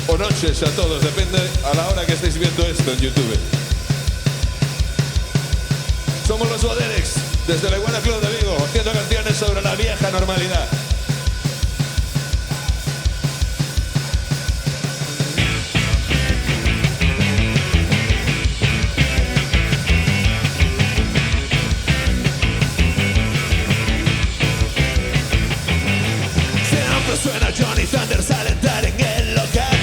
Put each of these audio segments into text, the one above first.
o noches a todos, depende a la hora que estéis viendo esto en YouTube. Somos los Boderex, desde la Iguana Club de Vigo, haciendo canciones sobre la vieja normalidad. Siempre suena Johnny Thunders al entrar en el local.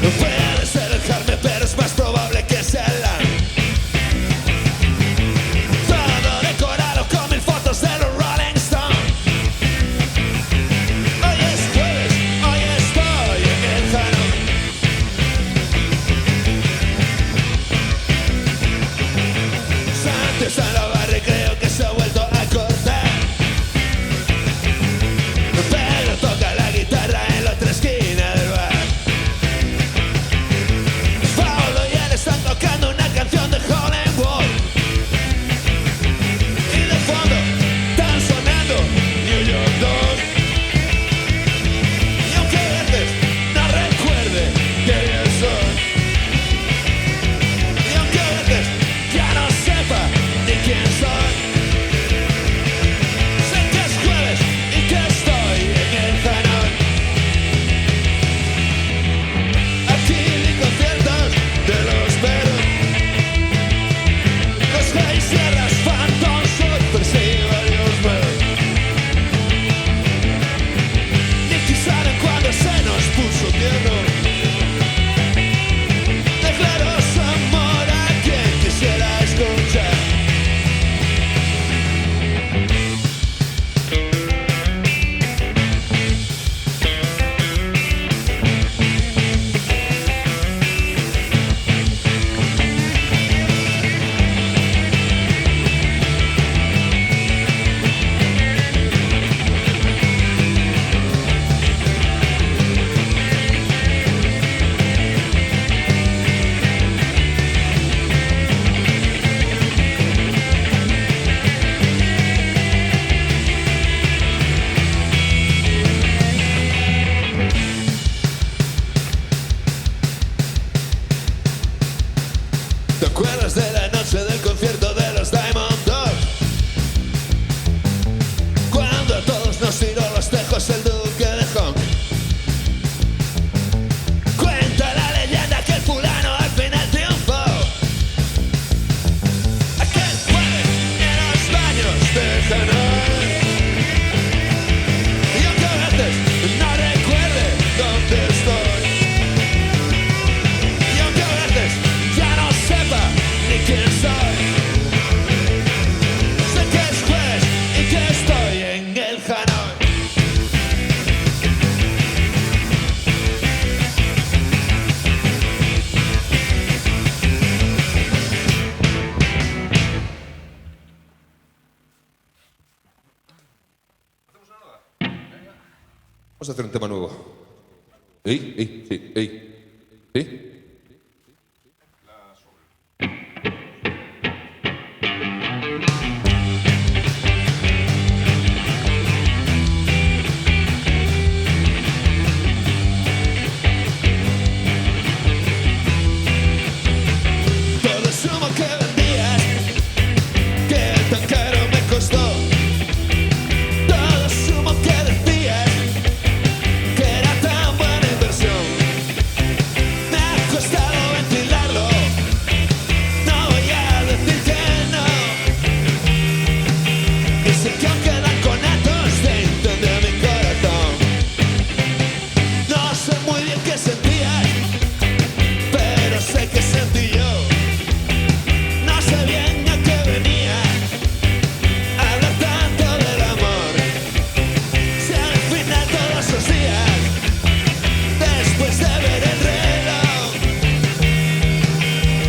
No puede ser el Carmen, pero es más probable que sea el LAN. Todo decorado con 1000 fotos de los Rolling Vamos a hacer un tema nuevo. ¿Sí? Todo el humo que vendías, que tan caro me costó. Todo el humo que decías, que era tan buena inversión. Me ha costado ventilarlo, no voy a decir que no. Y sé que aún quedan conatos dentro de mi corazón. No sé muy bien qué sentías, pero sé que sentí yo. No sé bien a qué venía hablar tanto del amor. Si al final todos los días, después de ver el reloj,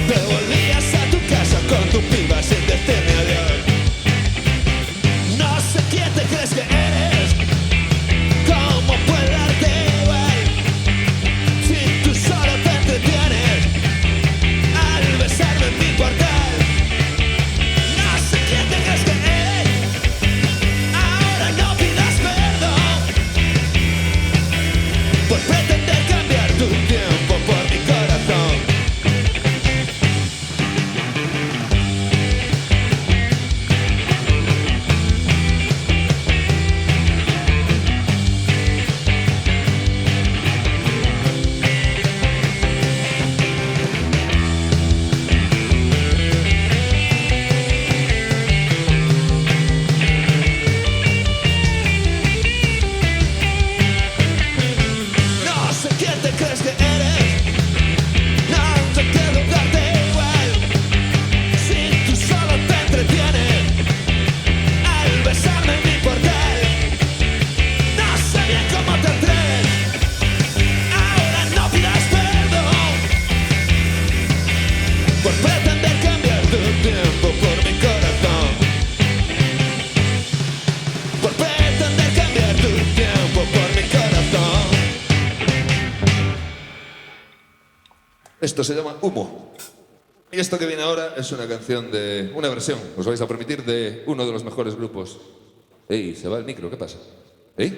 te volvías a tu casa con tu piba sin decirme adiós. No sé quién te crees que eres, cómo puede darte igual, si tú solo te entretienes al besarme en mi portal. No sé quién te crees que eres, ahora no pidas perdón por pretender cambiar tu tiempo por mi corazón. No sé quién te crees que eres, no te quiero darte igual, si tú solo te entretienes al besarme en mi portal. No sé bien cómo te atreves, ahora no pidas perdón por pretender cambiar tu tiempo por mi corazón. Por pretender cambiar tu tiempo por mi corazón. Esto se llama Humo. Y esto que viene ahora es una canción de... una versión, os vais a permitir, de uno de los mejores grupos. ¡Ey! Se va el micro, ¿qué pasa? Sí.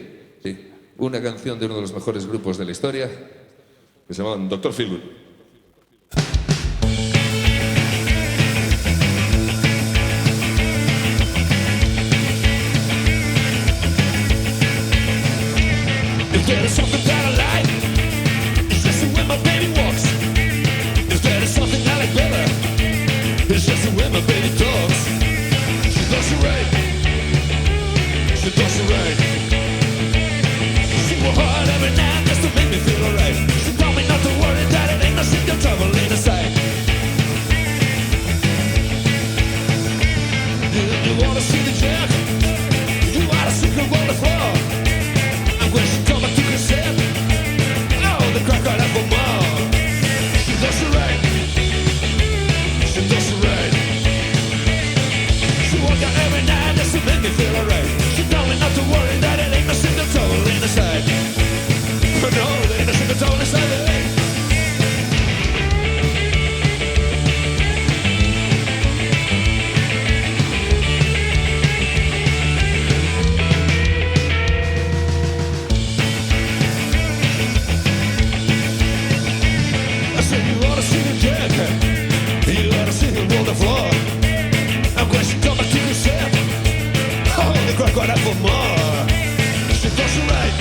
Una canción de uno de los mejores grupos de la historia que se llama Dr. Feelgood. If there is something that I like, it's just the way my baby walks. If there is something I like better, it's just the way my baby talks. She does it right. She does it right. She works hard every night just to make me feel alright. She told me not to worry that it ain't no secret trouble in the sight. You wanna see the jack? You oughta see her on the floor. And when she come back to herself, oh, the crack right up for more. She does it right. She does it right. She work out every night just to make me feel alright. She told me not to worry that it ain't no single trouble in the side. No, there ain't no single trouble inside. I said you ought to see the jack. You ought to see him on the floor. And when she come back to herself, oh, the crack right up for more. She does it right.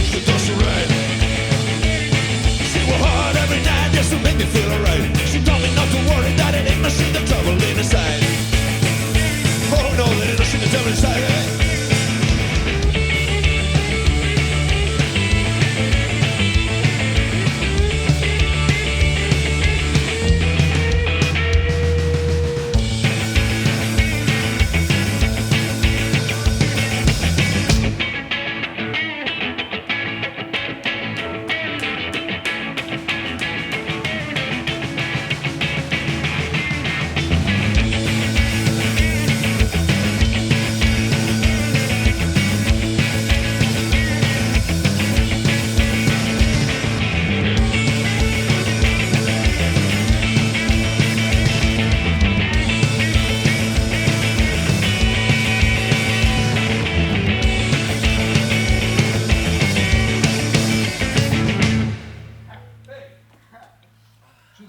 She does it right. She work hard every night just to make me feel alright. She told me not to worry that it ain't no shit the trouble inside. Oh no, there ain't no shit the trouble inside.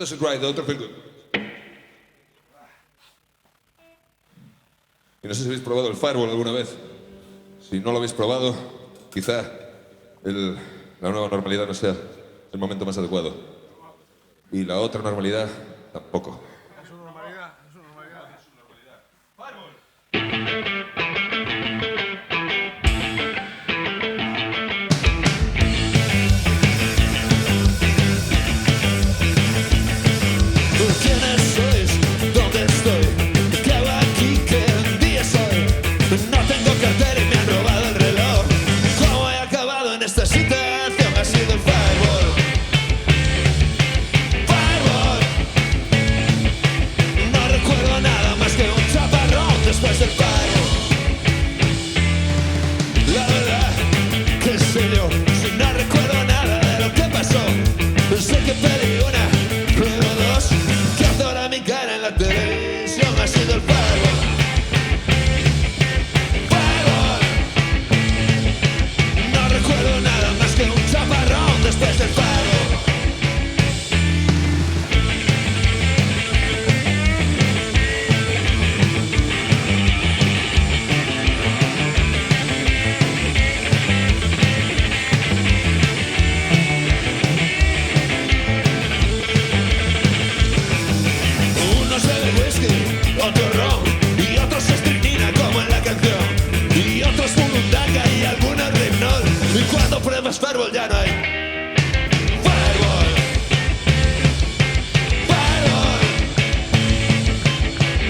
Does it right, otro feel good. Y no sé si habéis probado el Fireball alguna vez. Si no lo habéis probado, quizá la nueva normalidad no sea el momento más adecuado. Y la otra normalidad, tampoco. Es una normalidad, es una normalidad. ¿Quiénes sois? ¿Dónde estoy? ¿Qué hago aquí? ¿Qué día soy? No tengo cartera y me han robado el reloj. ¿Cómo he acabado en esta situación? Ha sido el Fireball. Fireball. No recuerdo nada más que un chaparrón después del Fireball. La verdad, qué sé yo, si no recuerdo nada de lo que pasó. Sé que pedí una, luego dos, que adora mi cara en la televisión. Ha sido el Fireball. Fireball. No recuerdo nada más que un chaparrón después del Fireball. Unos beben whisky, otros ron y otros estricnina como en la canción. Y otros burundanga y algunos rimnol. Y cuando pruebas Fireball ya no hay. Fireball. Fireball.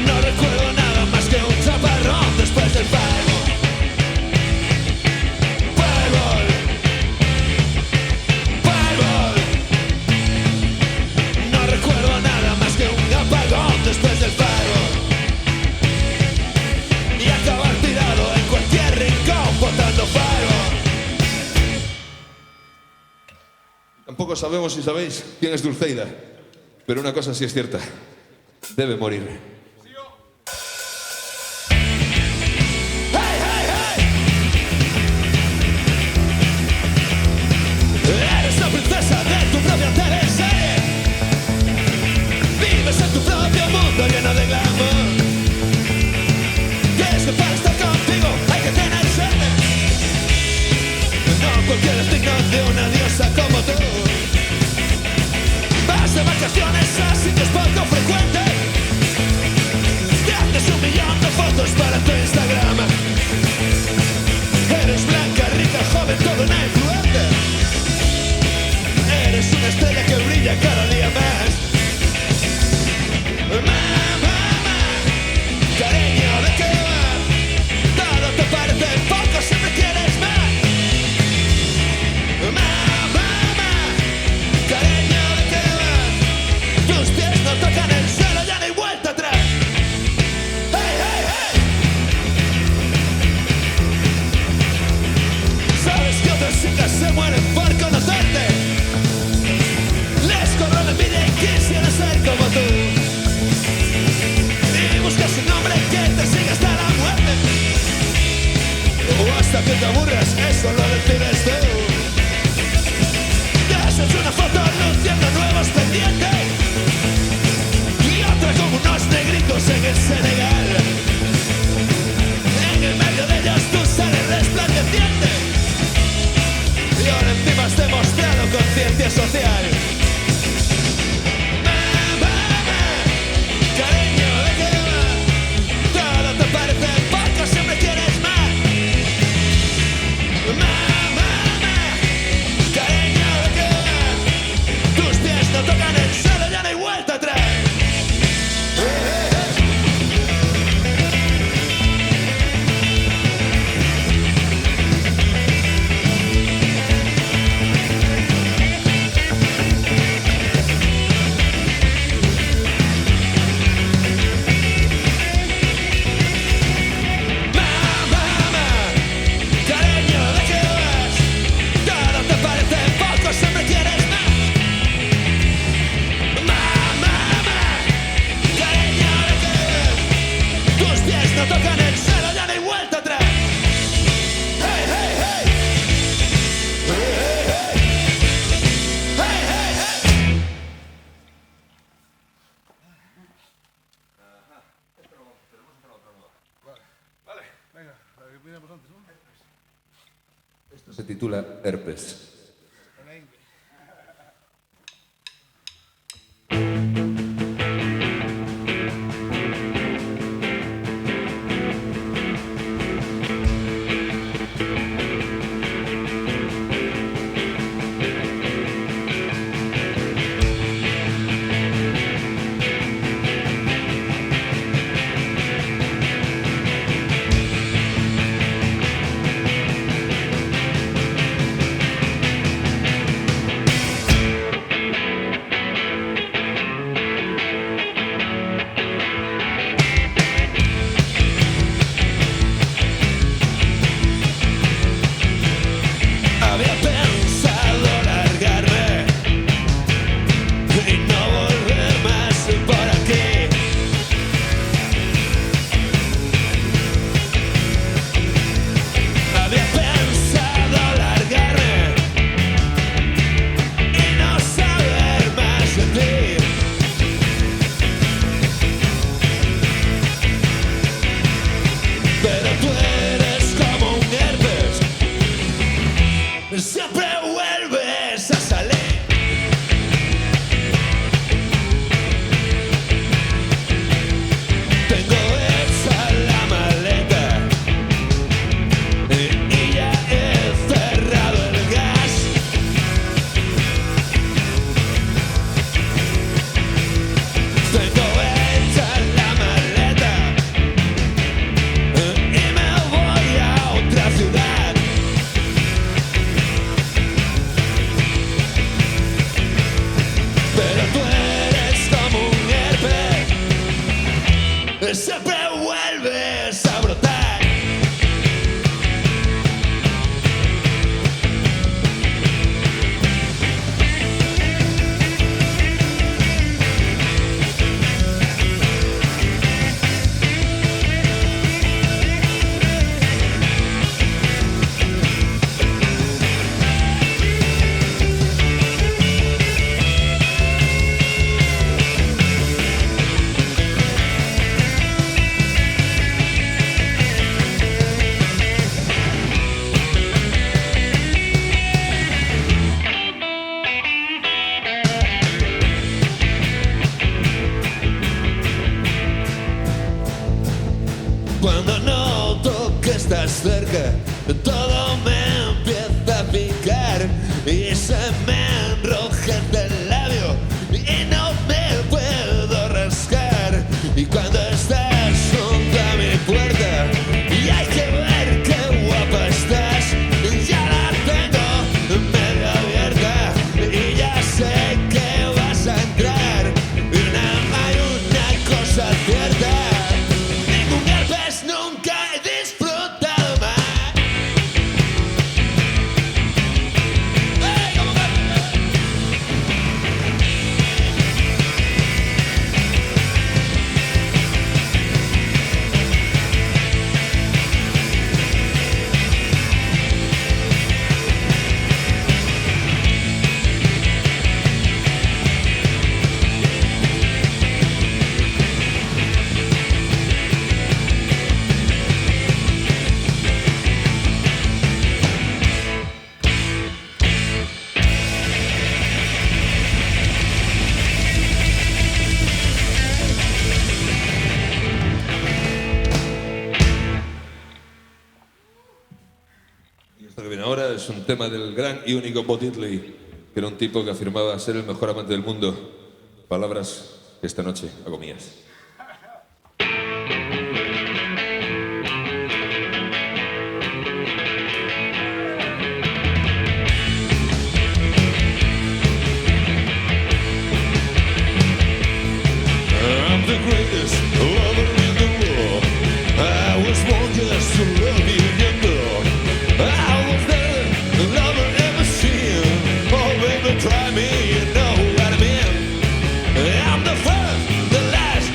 No recuerdo nada más que un chaparrón después del Fireball. Fireball. Fireball. No recuerdo nada más que un apagón después del Fireball. Y acabar tirado en cualquier rincón botando Fireball. Tampoco sabemos si sabéis quién es Dulceida, pero una cosa sí es cierta. Debe morir. ¡Hey, hey, hey! Eres la princesa de tu propia teleserie. Vives en tu propio mundo lleno de glamour. ¿Qué es que para estar contigo hay que tener suerte? No cualquiera es digno de una diosa como tú. Vas de vacaciones a sitios poco frecuentes. Te haces 1 millón de fotos para tu Instagram. Eres blanca, rica, joven, toda una influencer. Eres una estrella que brilla cada día más. Mamá, cariño, ¿de qué va? Todo te parece poco, siempre quieres más. Mamá, cariño, ¿de qué va? Tus pies no tocan el suelo, ya no hay vuelta atrás. ¡Hey, hey, hey! Sabes que otras chicas se mueren por conocerte. Les corro la envidia y quisiera ser como tú. Y buscas un hombre que te siga hasta la muerte. O hasta que te aburras, eso lo decides tú. Te has hecho una foto luciendo nuevos pendientes y otra con unos negritos en el Senegal. En el medio de ellos tú sales resplandeciente. Y ahora encima has demostrado conciencia social. Mamá, cariño, ¿de qué va? Todo te parece poco, siempre quieres más. Mamá, cariño, ¿de qué va? Tus pies no tocan el suelo, ya no hay vuelta atrás. titula Herpes. Siempre vuelves a salir. Tengo hecha la maleta y ya he cerrado el gas. Tengo hecha la maleta y me voy a otra ciudad. Siempre vuelves a brotar. Cuando noto que estás cerca, todo me empieza a picar y se me enrojece el labio y no me puedo rascar. Y cuando estás junto a mi puerta y hay que ver qué guapa estás, ya la tengo medio abierta y ya sé que vas a entrar. Y nada más hay una cosa cierta. Nunca he disfrutado más. ¡Hey! ¿Cómo va? Esto que viene ahora es un tema del gran y único Bo Diddley, que era un tipo que afirmaba ser el mejor amante del mundo. Palabras que esta noche hago mías. I'm the greatest lover in the world. I was born just to love you, young girl. I was the lover ever seen. Oh, baby, try me, you know what I mean. I'm the first, the last,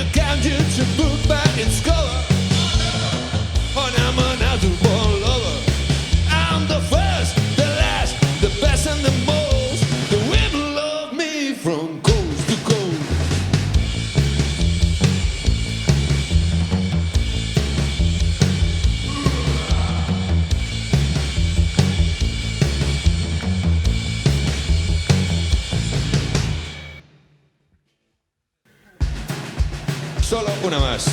you count you to book back its cover. Oh, I'm an out-of-born lover. I'm the first, the last, the best and the most. The women love me from coast to coast. Solo una más.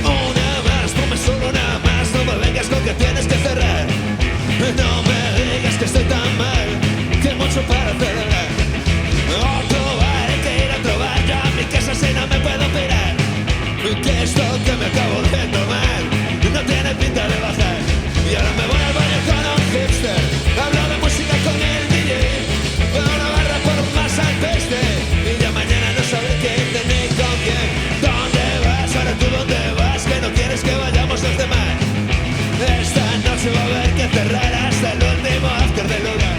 Una más, ponme solo una más. No me vengas con que tienes que cerrar. No me digas que estoy tan mal, que mucho para celebrar. Otro bar, hay que ir a otro bar. Ya a mi casa si no me puedo pirar. Que esto que me acabo de tomar no tiene pinta de bajar. Y ahora me voy al baño con un hipster. Hablo de música con el DJ. Voy a una barra por más al peste. Y ya mañana no sabré quién ni con quién. ¿Dónde vas? Ahora tú dónde vas, que no quieres que vayamos los demás. Esta noche va a haber que cerrar hasta el último after del lugar.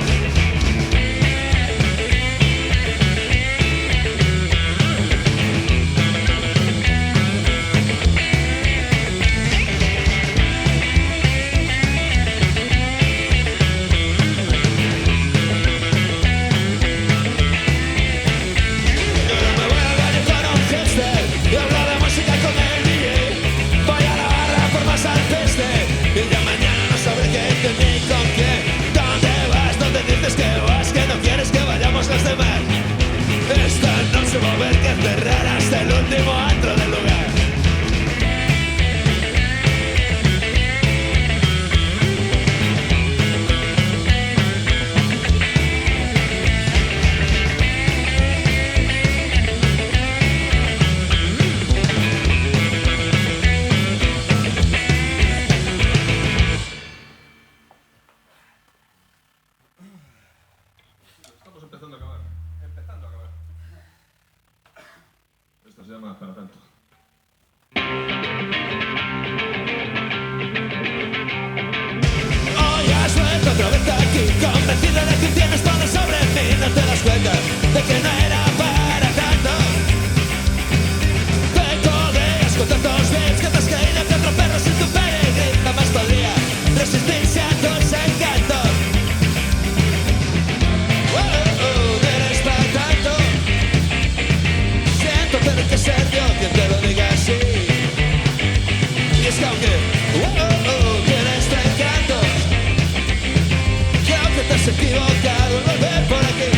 Yo no me voy al baño con un hipster y hablo de música con el DJ. Voy a la barra por más al peste. Y ya mañana no sabré qué ni con quién. ¿Dónde vas? ¿Dónde dices que vas? Que no quieres que vayamos los demás. Esta noche va a haber que cerrar hasta el último antro del lugar. Estamos empezando a acabar. Empezando a acabar. Esto se llama para tanto. Hoy has vuelto otra vez aquí, convencido de que tienes todo sobre mí. No te das cuenta de que no era para tanto. Te codeas con tantos beats que te has caído que otro perro sin tu peregrino jamás podría resistirse a tus encantos. Eres para tanto. Siento tener que ser yo quien te lo diga así. Y es que aunque tienes este encanto, creo que te has equivocado al volver por aquí.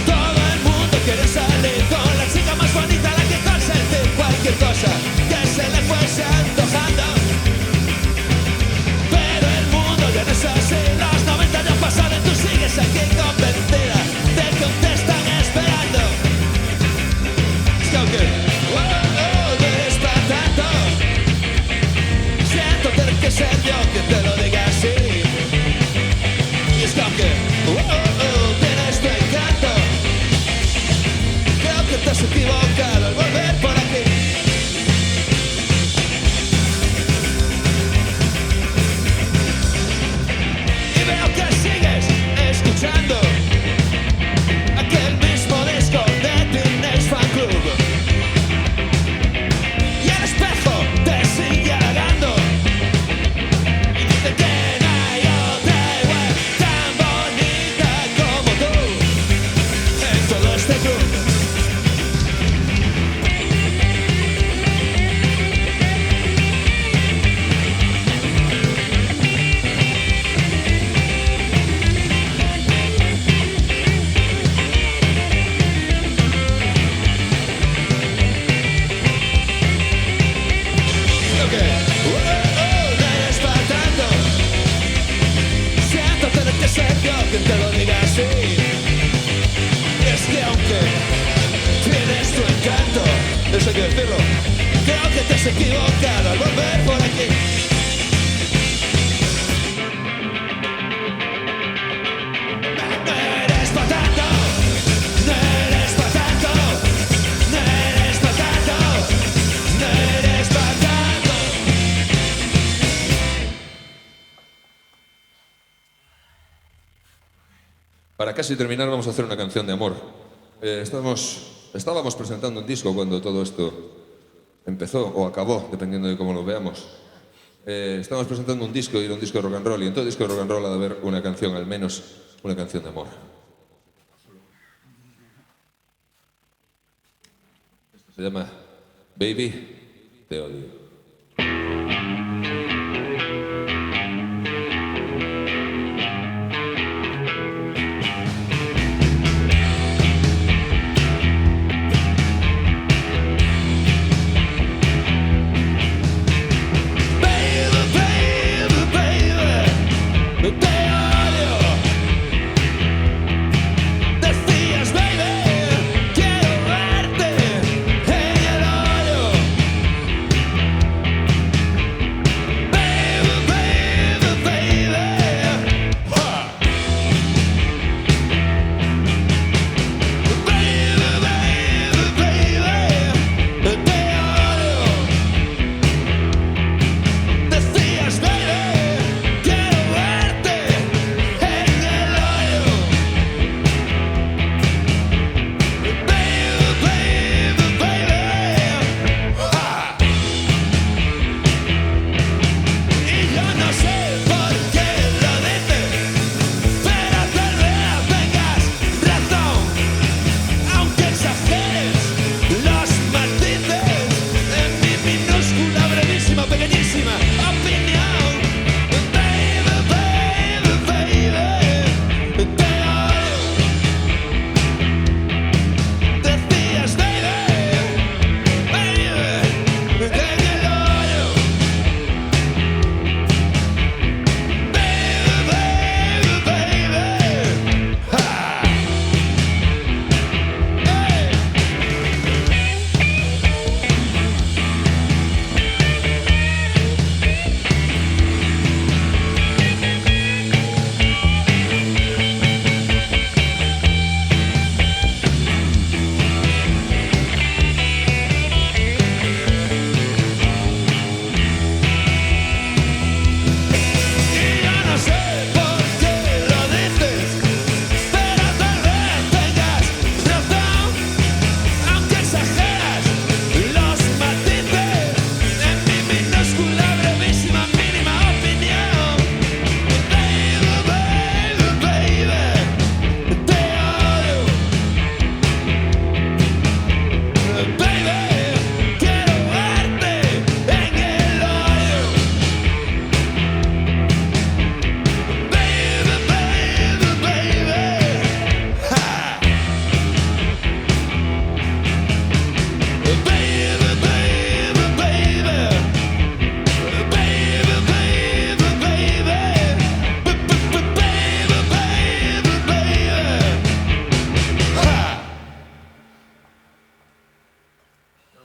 Todo el mundo quiere salir con la chica más bonita, la que consentir cualquier cosa que se le fuese antojando. Pero el mundo ya no es así, los 90 ya han pasado y tú sigues aquí convencida de que aún te están esperando. Es que aunque eres para tanto, siento tener que ser yo quien te lo diga así. Y es que aunque tienes tu encanto, creo que te has equivocado al volver por aquí. Y veo que sigues escuchando aquel mismo disco de Teenage Fan Club. Y el espejo te sigue halagando. has equivocado al volver por aquí. No eres pa' tanto, no eres pa' tanto, no eres pa' tanto, no eres pa' tanto. Para casi terminar vamos a hacer una canción de amor. Estábamos presentando un disco cuando todo esto empezó o acabó, dependiendo de cómo lo veamos. Estábamos presentando un disco y era un disco de rock and roll, y en todo disco de rock and roll ha de haber una canción, al menos una canción de amor. Esto se llama Baby, te odio.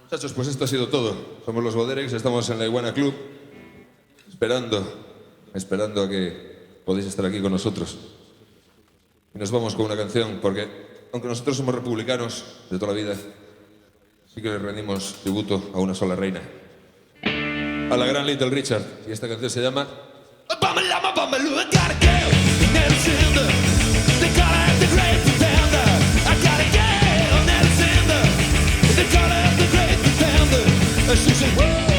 Muchachos, pues esto ha sido todo. Somos los Boderex, estamos en la Iguana Club, esperando a que podáis estar aquí con nosotros. Y nos vamos con una canción, porque aunque nosotros somos republicanos de toda la vida, sí que le rendimos tributo a una sola reina, a la gran Little Richard. Y esta canción se llama She said, woo!